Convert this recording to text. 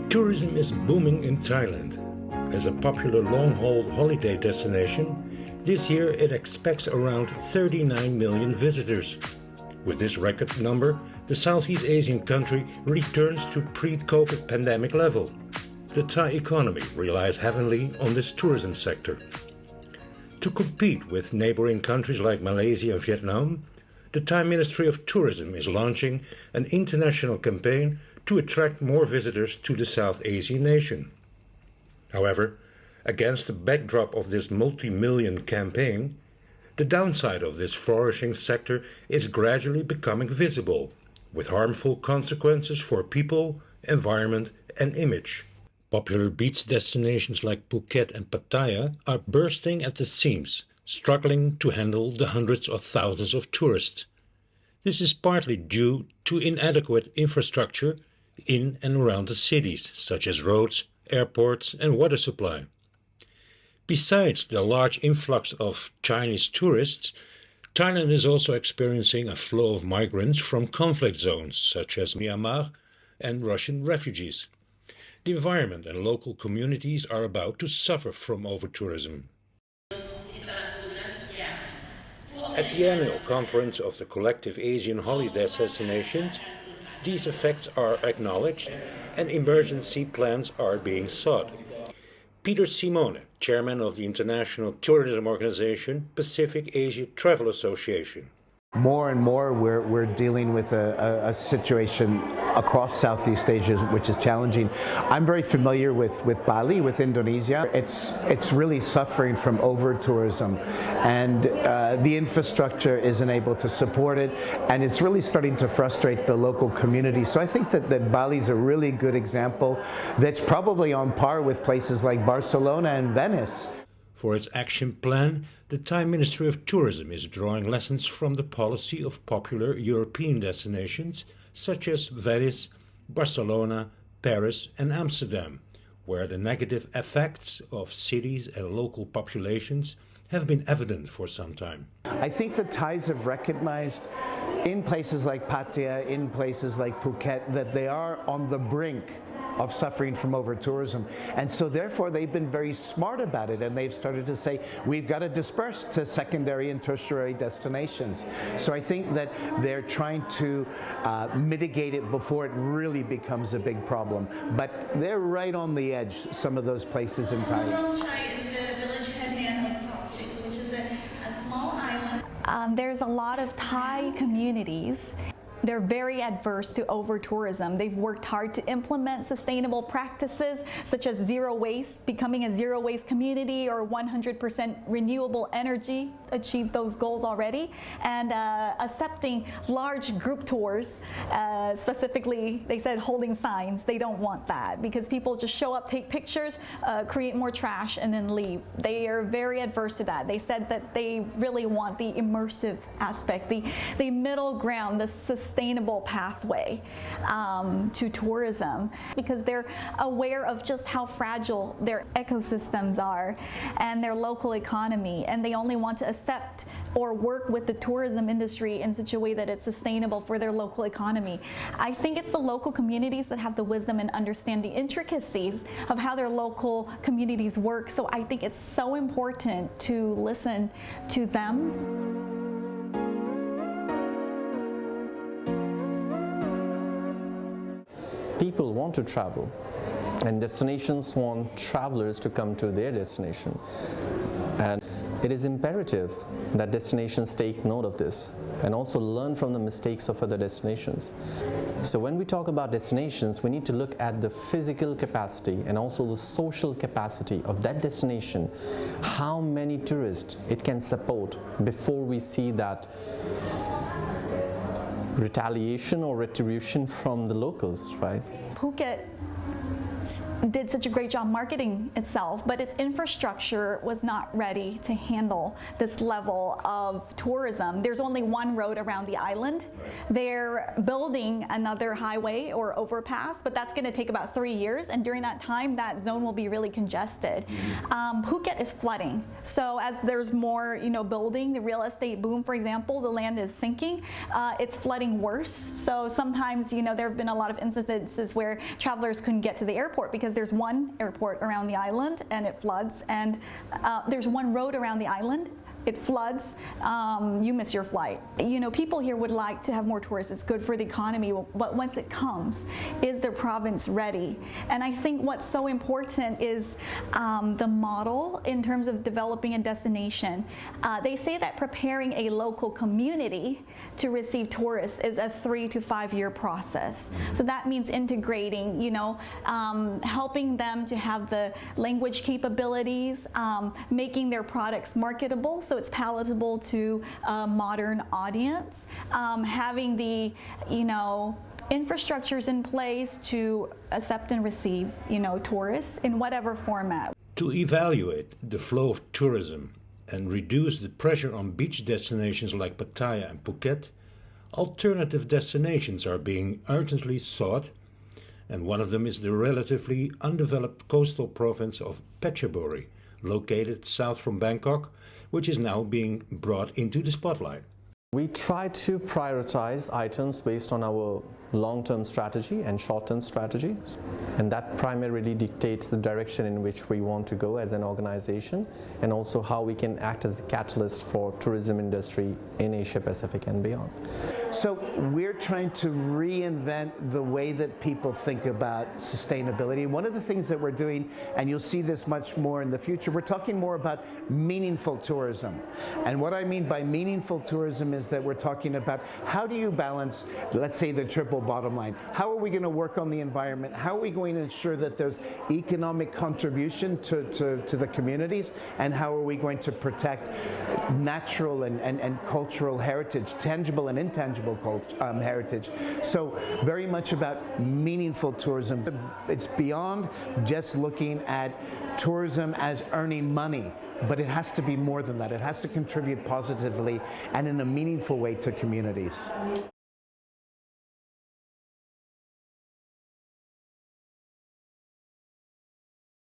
Tourism is booming in Thailand. As a popular long-haul holiday destination, this year it expects around 39 million visitors. With this record number, the Southeast Asian country returns to pre-COVID pandemic level. The Thai economy relies heavily on this tourism sector. To compete with neighboring countries like Malaysia and Vietnam, the Thai Ministry of Tourism is launching an international campaign to attract more visitors to the South Asian nation. However, against the backdrop of this multi-million campaign, the downside of this flourishing sector is gradually becoming visible, with harmful consequences for people, environment and image. Popular beach destinations like Phuket and Pattaya are bursting at the seams, struggling to handle the hundreds of thousands of tourists. This is partly due to inadequate infrastructure in and around the cities, such as roads, airports and water supply. Besides the large influx of Chinese tourists, Thailand is also experiencing a flow of migrants from conflict zones, such as Myanmar and Russian refugees. The environment and local communities are about to suffer from overtourism. At the annual conference of the Collective Asian Holiday Destinations, these effects are acknowledged and emergency plans are being sought. Peter Simone, chairman of the international tourism organization Pacific Asia Travel Association. More and more we're dealing with a situation across Southeast Asia which is challenging. I'm very familiar with Bali, with Indonesia. It's really suffering from over-tourism, and the infrastructure isn't able to support it, and it's really starting to frustrate the local community. So I think that Bali's a really good example that's probably on par with places like Barcelona and Venice. For its action plan, the Thai Ministry of Tourism is drawing lessons from the policy of popular European destinations such as Venice, Barcelona, Paris and Amsterdam, where the negative effects of cities and local populations have been evident for some time. I think the Thais have recognized in places like Pattaya, in places like Phuket, that they are on the brink of suffering from over-tourism. And so therefore they've been very smart about it, and they've started to say, we've got to disperse to secondary and tertiary destinations. So I think that they're trying to mitigate it before it really becomes a big problem. But they're right on the edge, some of those places in Thailand. There's a lot of Thai communities. They're very adverse to over-tourism. They've worked hard to implement sustainable practices such as zero waste, becoming a zero waste community, or 100% renewable energy, achieved those goals already, and accepting large group tours, specifically they said holding signs. They don't want that because people just show up, take pictures, create more trash and then leave. They are very adverse to that. They said that they really want the immersive aspect, the middle ground, the sustainable pathway to tourism, because they're aware of just how fragile their ecosystems are and their local economy, and they only want to accept or work with the tourism industry in such a way that it's sustainable for their local economy. I think it's the local communities that have the wisdom and understand the intricacies of how their local communities work, so I think it's so important to listen to them. People want to travel, and destinations want travelers to come to their destination. And it is imperative that destinations take note of this and also learn from the mistakes of other destinations. So when we talk about destinations, we need to look at the physical capacity and also the social capacity of that destination, how many tourists it can support before we see that retaliation or retribution from the locals, right? Phuket did such a great job marketing itself, but its infrastructure was not ready to handle this level of tourism. There's only one road around the island. They're building another highway or overpass, but that's going to take about 3 years, and during that time that zone will be really congested. Phuket is flooding, so as there's more building, the real estate boom, for example, the land is sinking, it's flooding worse. So sometimes there have been a lot of instances where travelers couldn't get to the airport airport because there's one airport around the island and it floods, and there's one road around the island. It floods, you miss your flight. You know, people here would like to have more tourists. It's good for the economy, but once it comes, is their province ready? And I think what's so important is the model in terms of developing a destination. They say that preparing a local community to receive tourists is a 3 to 5 year process. So that means integrating, you know, helping them to have the language capabilities, making their products marketable so it's palatable to a modern audience, having the, you know, infrastructures in place to accept and receive, you know, tourists in whatever format. To evaluate the flow of tourism and reduce the pressure on beach destinations like Pattaya and Phuket, alternative destinations are being urgently sought, and one of them is the relatively undeveloped coastal province of Phetchaburi, located south from Bangkok, which is now being brought into the spotlight. We try to prioritize items based on our long-term strategy and short-term strategy, and that primarily dictates the direction in which we want to go as an organization, and also how we can act as a catalyst for tourism industry in Asia Pacific and beyond. So we're trying to reinvent the way that people think about sustainability. One of the things that we're doing, and you'll see this much more in the future, we're talking more about meaningful tourism. And what I mean by meaningful tourism is that we're talking about how do you balance, let's say, the triple bottom line. How are we going to work on the environment? How are we going to ensure that there's economic contribution to the communities? And how are we going to protect natural and cultural heritage, tangible and intangible heritage? So very much about meaningful tourism. It's beyond just looking at tourism as earning money, but it has to be more than that. It has to contribute positively and in a meaningful way to communities.